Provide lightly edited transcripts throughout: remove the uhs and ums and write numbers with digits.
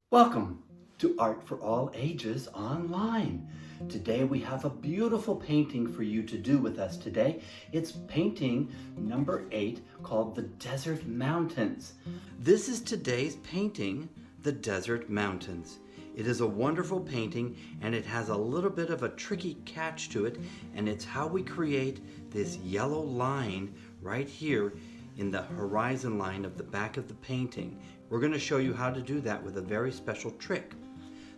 Welcome to Art for All Ages Online. Today we have a beautiful painting for you to do with us today. It's painting number 8 called The Desert Mountains. This is today's painting, The Desert Mountains. It is a wonderful painting and it has a little bit of a tricky catch to it, and it's how we create this yellow line right here in the horizon line of the back of the painting. We're going to show you how to do that with a very special trick.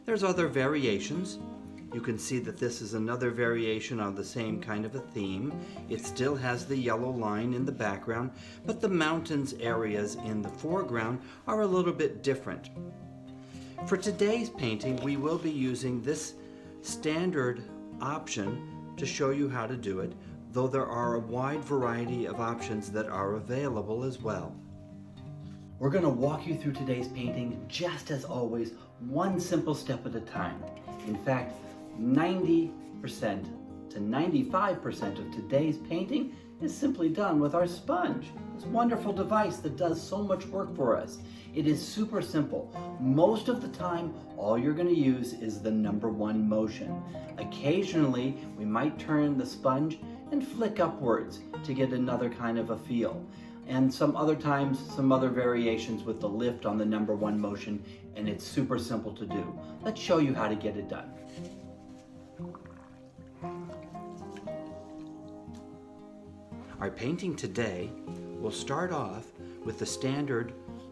There's other variations. You can see that this is another variation on the same kind of a theme. It still has the yellow line in the background, but the mountains areas in the foreground are a little bit different. For today's painting, we will be using this standard option to show you how to do it, though there are a wide variety of options that are available as well. We're going to walk you through today's painting just as always, one simple step at a time. In fact, 90% to 95% of today's painting is simply done with our sponge, this wonderful device that does so much work for us. It is super simple. Most of the time, all you're going to use is the number 1 motion. Occasionally, we might turn the sponge and flick upwards to get another kind of a feel. And some other times, some other variations with the lift on the number 1 motion, and it's super simple to do. Let's show you how to get it done. Our painting today will start off with the standard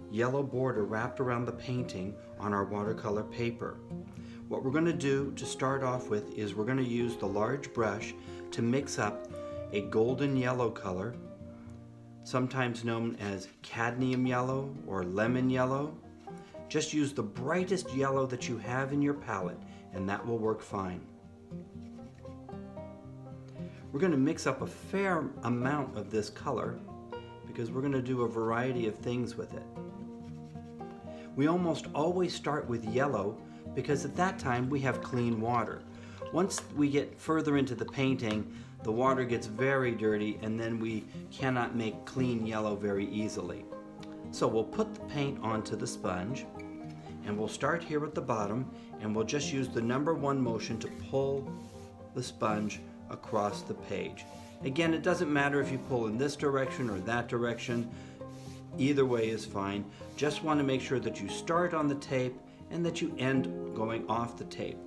yellow border wrapped around the painting on our watercolor paper. What we're going to do to start off with is we're going to use the large brush to mix up a golden yellow color, sometimes known as cadmium yellow or lemon yellow. Just use the brightest yellow that you have in your palette and that will work fine. We're going to mix up a fair amount of this color because we're going to do a variety of things with it. We almost always start with yellow because at that time we have clean water. Once we get further into the painting, the water gets very dirty and then we cannot make clean yellow very easily. So we'll put the paint onto the sponge and we'll start here at the bottom and we'll just use the number 1 motion to pull the sponge across the page. Again, it doesn't matter if you pull in this direction or that direction. Either way is fine. Just want to make sure that you start on the tape and that you end going off the tape.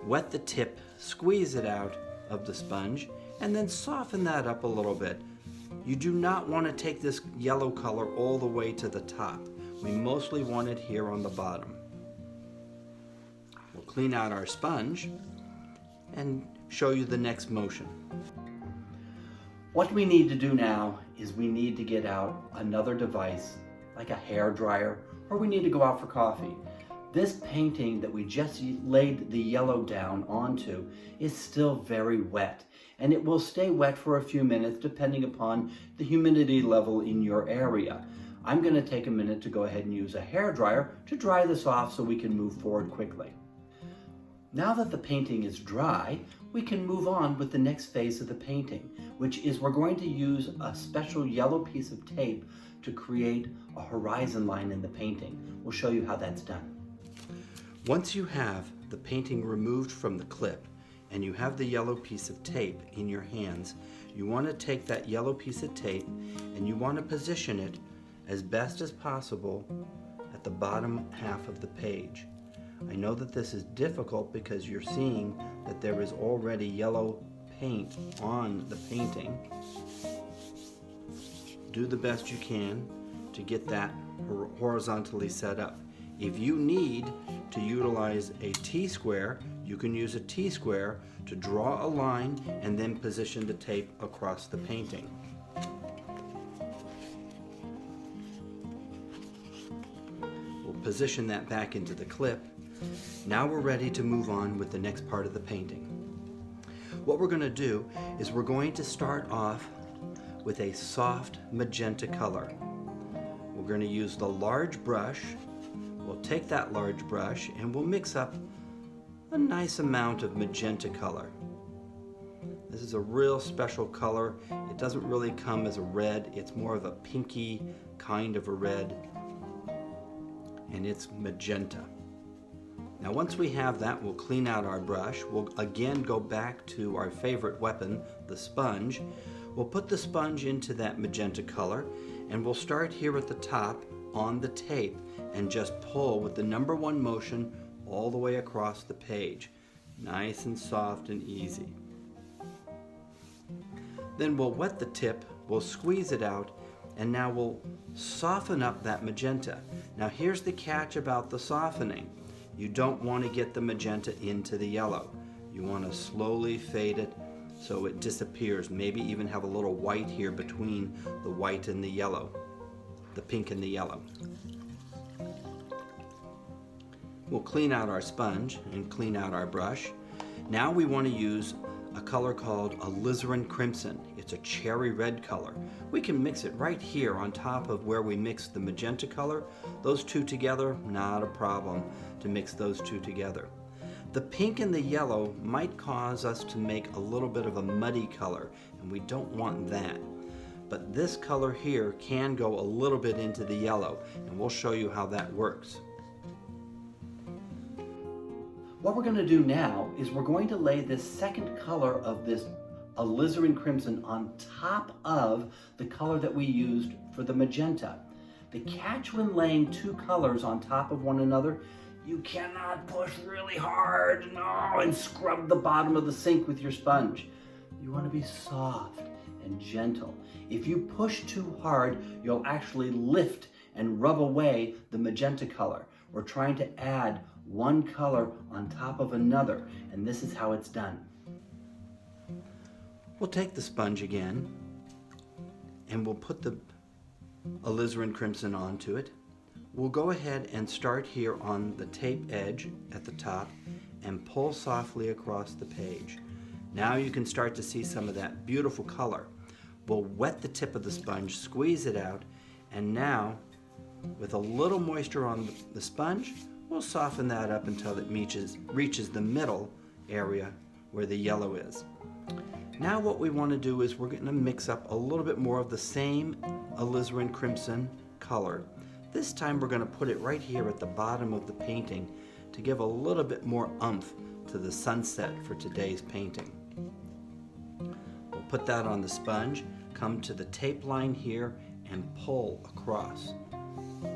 Wet the tip, squeeze it out of the sponge, and then soften that up a little bit. You do not want to take this yellow color all the way to the top. We mostly want it here on the bottom. We'll clean out our sponge and show you the next motion. What we need to do now is we need to get out another device like a hair dryer, or we need to go out for coffee. This painting that we just laid the yellow down onto is still very wet, and it will stay wet for a few minutes depending upon the humidity level in your area. I'm going to take a minute to go ahead and use a hair dryer to dry this off so we can move forward quickly. Now that the painting is dry, we can move on with the next phase of the painting, which is we're going to use a special yellow piece of tape to create a horizon line in the painting. We'll show you how that's done. Once you have the painting removed from the clip and you have the yellow piece of tape in your hands, you want to take that yellow piece of tape and you want to position it as best as possible at the bottom half of the page. I know that this is difficult because you're seeing that there is already yellow paint on the painting. Do the best you can to get that horizontally set up. If you need to utilize a T-square, you can use a T-square to draw a line and then position the tape across the painting. We'll position that back into the clip. Now we're ready to move on with the next part of the painting. What we're going to do is we're going to start off with a soft magenta color. We're going to use the large brush. We'll take that large brush and we'll mix up a nice amount of magenta color. This is a real special color. It doesn't really come as a red. It's more of a pinky kind of a red, and it's magenta. Now once we have that, we'll clean out our brush. We'll again go back to our favorite weapon, the sponge. We'll put the sponge into that magenta color, and we'll start here at the top on the tape and just pull with the number 1 motion all the way across the page. Nice and soft and easy. Then we'll wet the tip, we'll squeeze it out, and now we'll soften up that magenta. Now here's the catch about the softening. You don't want to get the magenta into the yellow. You want to slowly fade it so it disappears. Maybe even have a little white here between the white and the yellow, the pink and the yellow. We'll clean out our sponge and clean out our brush. Now we want to use a color called alizarin crimson. It's a cherry red color. We can mix it right here on top of where we mixed the magenta color. Those two together, not a problem to mix those two together. The pink and the yellow might cause us to make a little bit of a muddy color, and we don't want that. But this color here can go a little bit into the yellow, and we'll show you how that works. What we're going to do now is we're going to lay this second color of this alizarin crimson on top of the color that we used for the magenta. The catch when laying two colors on top of one another, you cannot push really hard, no, and scrub the bottom of the sink with your sponge. You want to be soft and gentle. If you push too hard, you'll actually lift and rub away the magenta color. We're trying to add one color on top of another, and this is how it's done. We'll take the sponge again, and we'll put the alizarin crimson onto it. We'll go ahead and start here on the tape edge at the top and pull softly across the page. Now you can start to see some of that beautiful color. We'll wet the tip of the sponge, squeeze it out, and now with a little moisture on the sponge, we'll soften that up until it reaches the middle area where the yellow is. Now what we want to do is we're going to mix up a little bit more of the same alizarin crimson color. This time we're going to put it right here at the bottom of the painting to give a little bit more oomph to the sunset for today's painting. We'll put that on the sponge, come to the tape line here, and pull across.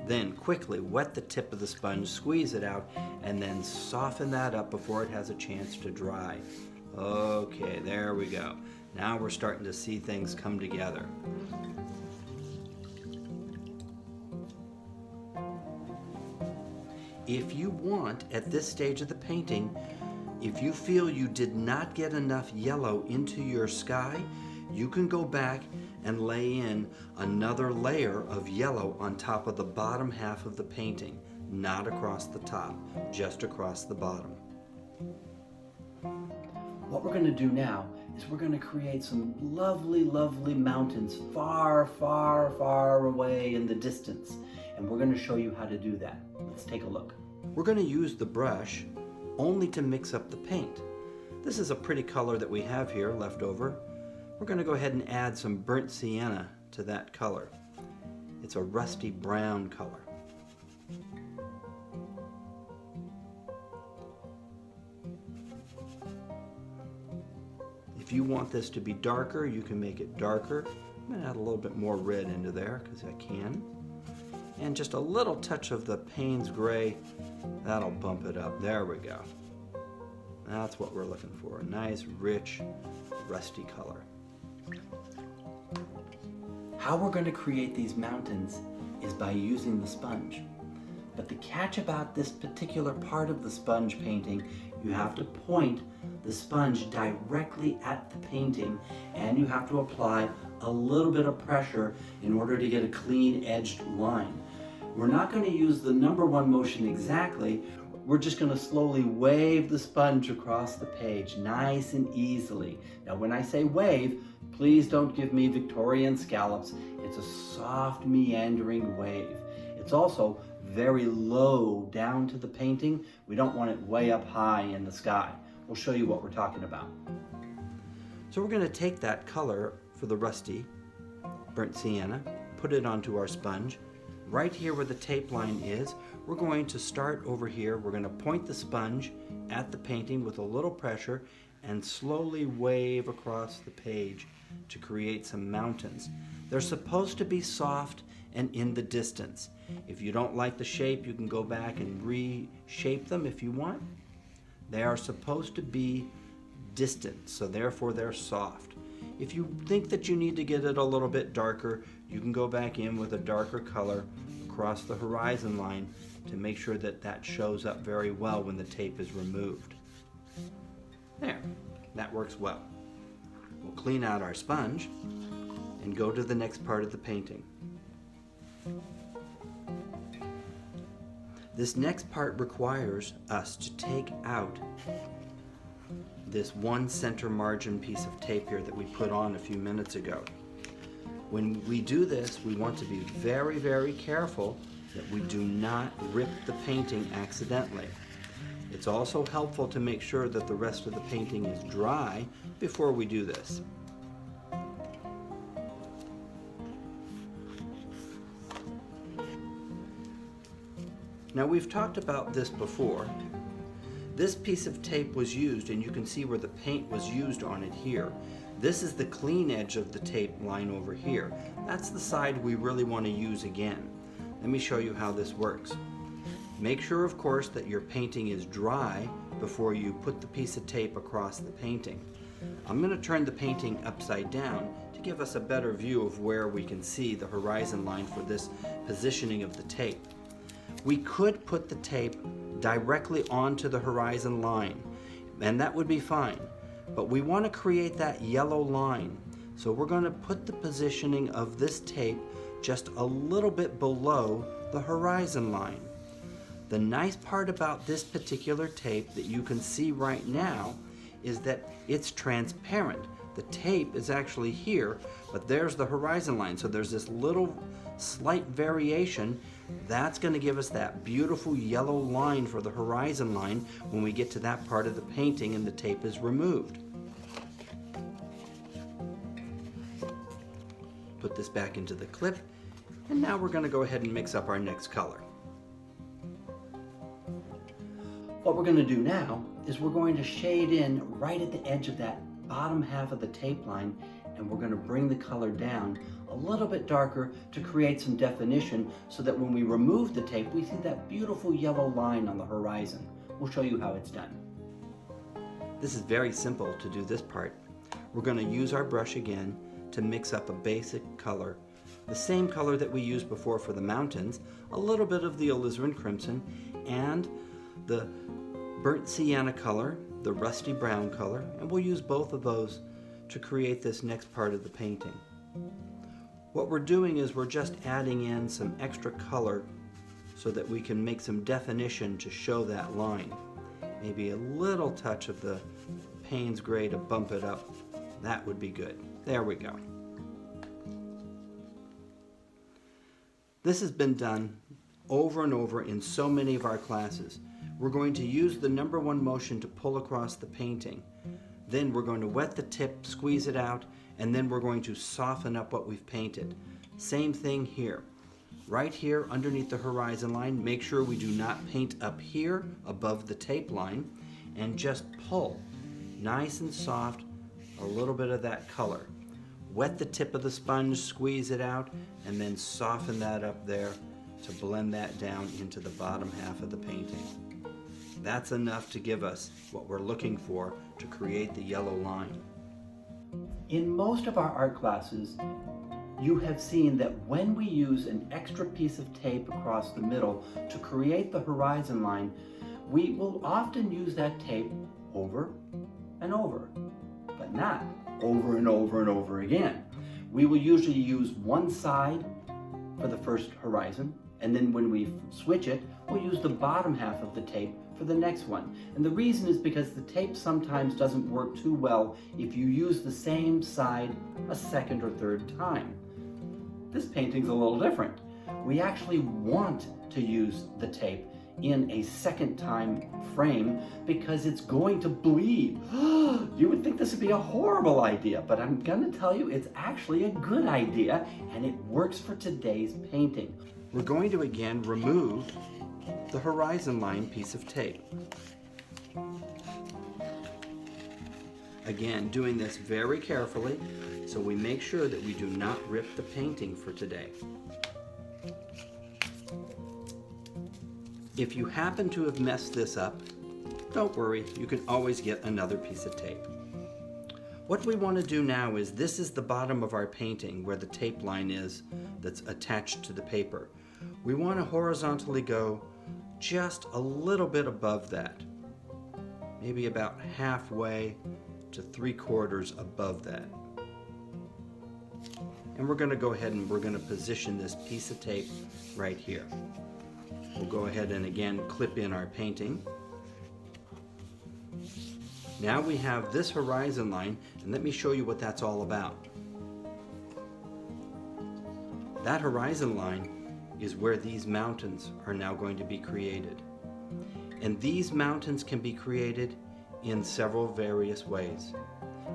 Then quickly wet the tip of the sponge, squeeze it out, and then soften that up before it has a chance to dry. Okay, there we go. Now we're starting to see things come together. If you want, at this stage of the painting, if you feel you did not get enough yellow into your sky, you can go back and lay in another layer of yellow on top of the bottom half of the painting, not across the top, just across the bottom. What we're going to do now is we're going to create some lovely, lovely mountains far, far, far away in the distance. And we're going to show you how to do that. Let's take a look. We're going to use the brush only to mix up the paint. This is a pretty color that we have here left over. We're going to go ahead and add some burnt sienna to that color. It's a rusty brown color. If you want this to be darker, you can make it darker. I'm going to add a little bit more red into there because I can. And just a little touch of the Payne's gray, that'll bump it up. There we go. That's what we're looking for, a nice, rich, rusty color. How we're going to create these mountains is by using the sponge. But the catch about this particular part of the sponge painting, you have to point the sponge directly at the painting, and you have to apply a little bit of pressure in order to get a clean edged line. We're not going to use the number one motion exactly. We're just going to slowly wave the sponge across the page, nice and easily. Now when I say wave, please don't give me Victorian scallops. It's a soft meandering wave. It's also very low down to the painting. We don't want it way up high in the sky. We'll show you what we're talking about. So we're going to take that color for the rusty burnt sienna, put it onto our sponge. Right here where the tape line is, we're going to start over here. We're going to point the sponge at the painting with a little pressure and slowly wave across the page to create some mountains. They're supposed to be soft and in the distance. If you don't like the shape, you can go back and reshape them if you want. They are supposed to be distant, so therefore they're soft. If you think that you need to get it a little bit darker, you can go back in with a darker color across the horizon line to make sure that that shows up very well when the tape is removed. There, that works well. We'll clean out our sponge and go to the next part of the painting. This next part requires us to take out this one center margin piece of tape here that we put on a few minutes ago. When we do this, we want to be very, very careful that we do not rip the painting accidentally. It's also helpful to make sure that the rest of the painting is dry before we do this. Now, we've talked about this before. This piece of tape was used, and you can see where the paint was used on it here. This is the clean edge of the tape line over here. That's the side we really want to use again. Let me show you how this works. Make sure, of course, that your painting is dry before you put the piece of tape across the painting. I'm going to turn the painting upside down to give us a better view of where we can see the horizon line for this positioning of the tape. We could put the tape directly onto the horizon line, and that would be fine. But we want to create that yellow line. So we're going to put the positioning of this tape just a little bit below the horizon line. The nice part about this particular tape that you can see right now is that it's transparent. The tape is actually here, but there's the horizon line. So there's this little slight variation. That's going to give us that beautiful yellow line for the horizon line when we get to that part of the painting and the tape is removed. Put this back into the clip, and now we're going to go ahead and mix up our next color. What we're going to do now is we're going to shade in right at the edge of that bottom half of the tape line, and we're going to bring the color down a little bit darker to create some definition so that when we remove the tape, we see that beautiful yellow line on the horizon. We'll show you how it's done. This is very simple to do this part. We're going to use our brush again to mix up a basic color, the same color that we used before for the mountains, a little bit of the alizarin crimson, and the burnt sienna color, the rusty brown color, and we'll use both of those to create this next part of the painting. What we're doing is we're just adding in some extra color so that we can make some definition to show that line. Maybe a little touch of the Payne's Gray to bump it up. That would be good. There we go. This has been done over and over in so many of our classes. We're going to use the number one motion to pull across the painting. Then we're going to wet the tip, squeeze it out, and then we're going to soften up what we've painted. Same thing here. Right here underneath the horizon line, make sure we do not paint up here above the tape line, and just pull. Nice and soft, a little bit of that color. Wet the tip of the sponge, squeeze it out, and then soften that up there to blend that down into the bottom half of the painting. That's enough to give us what we're looking for to create the yellow line. In most of our art classes, you have seen that when we use an extra piece of tape across the middle to create the horizon line, we will often use that tape over and over, but not over and over and over again. We will usually use one side for the first horizon, and then when we switch it, we'll use the bottom half of the tape for the next one. And the reason is because the tape sometimes doesn't work too well if you use the same side a second or third time. This painting's a little different. We actually want to use the tape in a second time frame because it's going to bleed. You would think this would be a horrible idea, but I'm gonna tell you it's actually a good idea and it works for today's painting. We're going to again remove the horizon line piece of tape. Again, doing this very carefully so we make sure that we do not rip the painting for today. If you happen to have messed this up, don't worry, you can always get another piece of tape. What we want to do now is, this is the bottom of our painting where the tape line is that's attached to the paper. We want to horizontally go just a little bit above that, maybe about halfway to 3/4 above that. And we're going to go ahead and we're going to position this piece of tape right here. We'll go ahead and again clip in our painting. Now we have this horizon line, and let me show you what that's all about. That horizon line is where these mountains are now going to be created. And these mountains can be created in several various ways.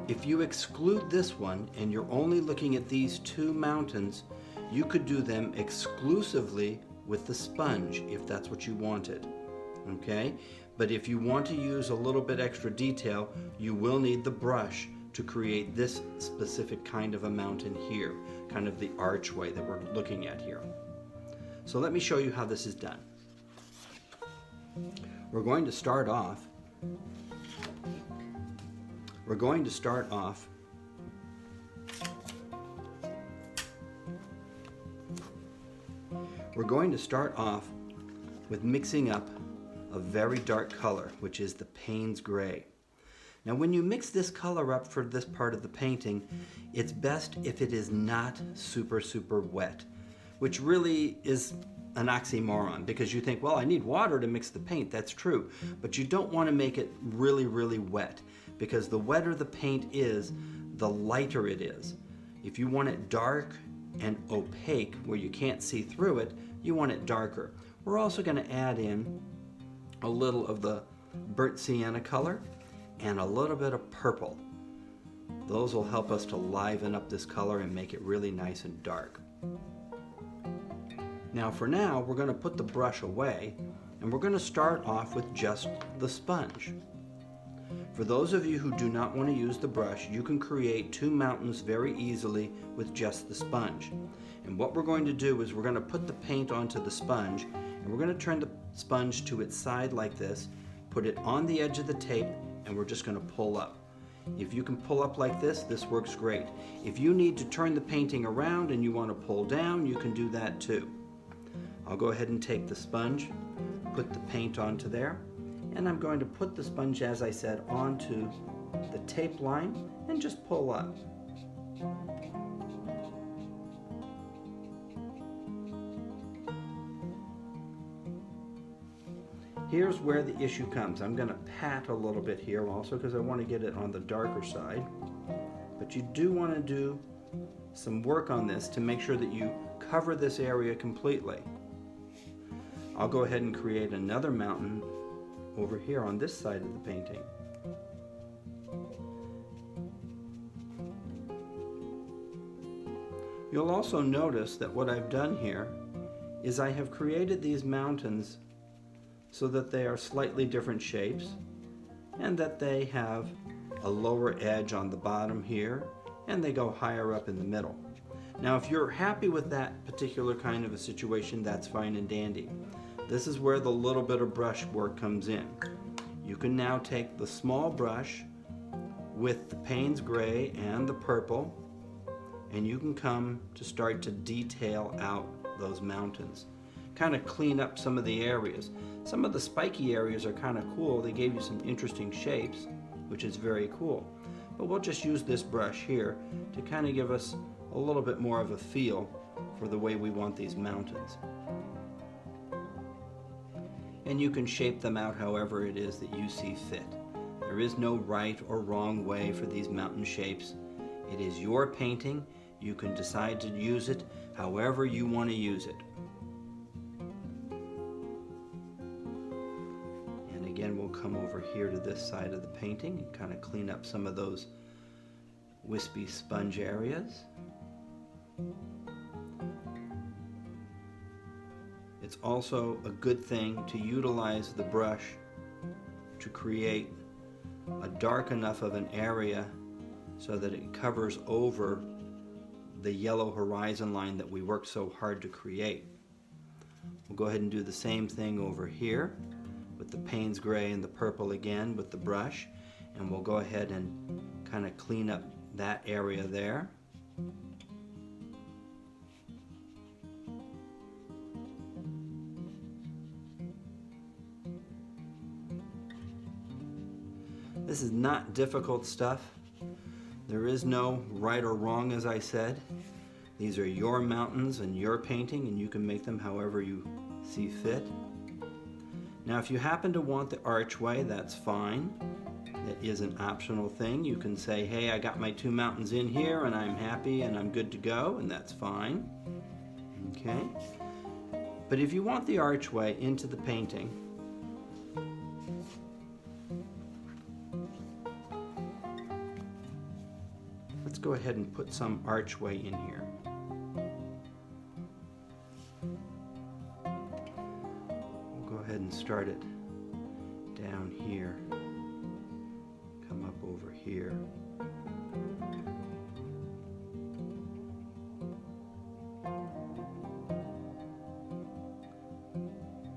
If you exclude this one and you're only looking at these two mountains, you could do them exclusively with the sponge if that's what you wanted. Okay? But if you want to use a little bit extra detail, you will need the brush to create this specific kind of a mountain here, kind of the archway that we're looking at here. So let me show you how this is done. We're going to start off with mixing up a very dark color, which is the Payne's Gray. Now when you mix this color up for this part of the painting, it's best if it is not super wet, which really is an oxymoron, because you think, well, I need water to mix the paint. That's true, but you don't want to make it really wet, because the wetter the paint is, the lighter it is. If you want it dark and opaque where you can't see through it, you want it darker. We're also going to add in a little of the burnt sienna color and a little bit of purple. Those will help us to liven up this color and make it really nice and dark. Now for now, we're going to put the brush away and we're going to start off with just the sponge. For those of you who do not want to use the brush, you can create two mountains very easily with just the sponge. And what we're going to do is we're going to put the paint onto the sponge, and we're going to turn the sponge to its side like this, put it on the edge of the tape, and we're just going to pull up. If you can pull up like this, this works great. If you need to turn the painting around and you want to pull down, you can do that too. I'll go ahead and take the sponge, put the paint onto there, and I'm going to put the sponge, as I said, onto the tape line and just pull up. Here's where the issue comes. I'm going to pat a little bit here also because I want to get it on the darker side. But you do want to do some work on this to make sure that you cover this area completely. I'll go ahead and create another mountain over here on this side of the painting. You'll also notice that what I've done here is I have created these mountains so that they are slightly different shapes and that they have a lower edge on the bottom here and they go higher up in the middle. Now if you're happy with that particular kind of a situation, that's fine and dandy. This is where the little bit of brush work comes in. You can now take the small brush with the Payne's Gray and the purple, and you can come to start to detail out those mountains. Kind of clean up some of the areas. Some of the spiky areas are kind of cool. They gave you some interesting shapes, which is very cool. But we'll just use this brush here to kind of give us a little bit more of a feel for the way we want these mountains. And you can shape them out however it is that you see fit. There is no right or wrong way for these mountain shapes. It is your painting. You can decide to use it however you want to use it. And again, we'll come over here to this side of the painting and kind of clean up some of those wispy sponge areas. It's also a good thing to utilize the brush to create a dark enough of an area so that it covers over the yellow horizon line that we worked so hard to create. We'll go ahead and do the same thing over here with the Payne's gray and the purple again with the brush, and we'll go ahead and kind of clean up that area there. This is not difficult stuff. There is no right or wrong, as I said. These are your mountains and your painting, and you can make them however you see fit. Now, if you happen to want the archway, that's fine. It is an optional thing. You can say, hey, I got my two mountains in here and I'm happy and I'm good to go, and that's fine. Okay? But if you want the archway into the painting, let's go ahead and put some archway in here. We'll go ahead and start it down here. Come up over here.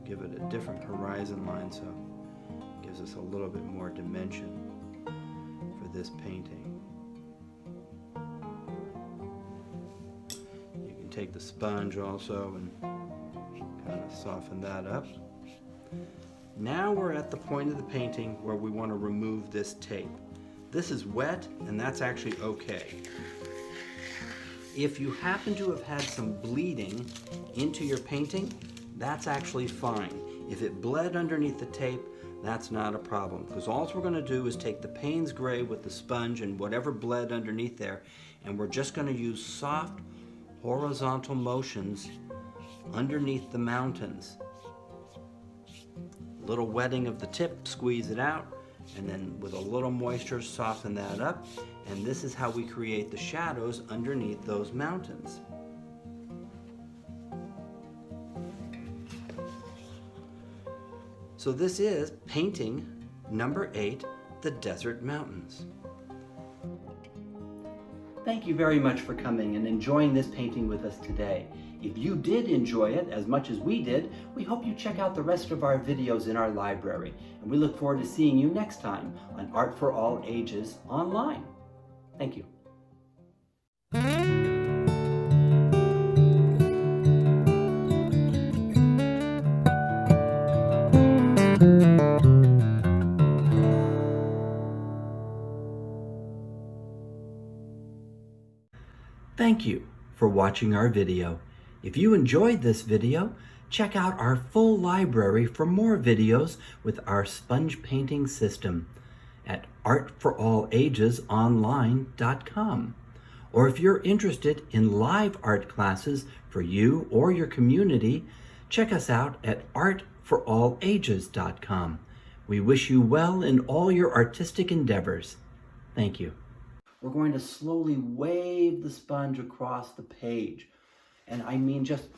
Give it a different horizon line so it gives us a little bit more dimension for this painting. Take the sponge also and kind of soften that up. Now we're at the point of the painting where we want to remove this tape. This is wet, and that's actually okay. If you happen to have had some bleeding into your painting, that's actually fine. If it bled underneath the tape, that's not a problem, because all we're going to do is take the Payne's gray with the sponge and whatever bled underneath there, and we're just going to use soft horizontal motions underneath the mountains. A little wetting of the tip, squeeze it out, and then with a little moisture soften that up, and this is how we create the shadows underneath those mountains. So this is painting number 8, the Desert Mountains. Thank you very much for coming and enjoying this painting with us today. If you did enjoy it as much as we did, we hope you check out the rest of our videos in our library. And we look forward to seeing you next time on Art for All Ages Online. Thank you. Thank you for watching our video. If you enjoyed this video, check out our full library for more videos with our sponge painting system at artforallagesonline.com. Or if you're interested in live art classes for you or your community, check us out at artforallages.com. We wish you well in all your artistic endeavors. Thank you. We're going to slowly wave the sponge across the page. And I mean just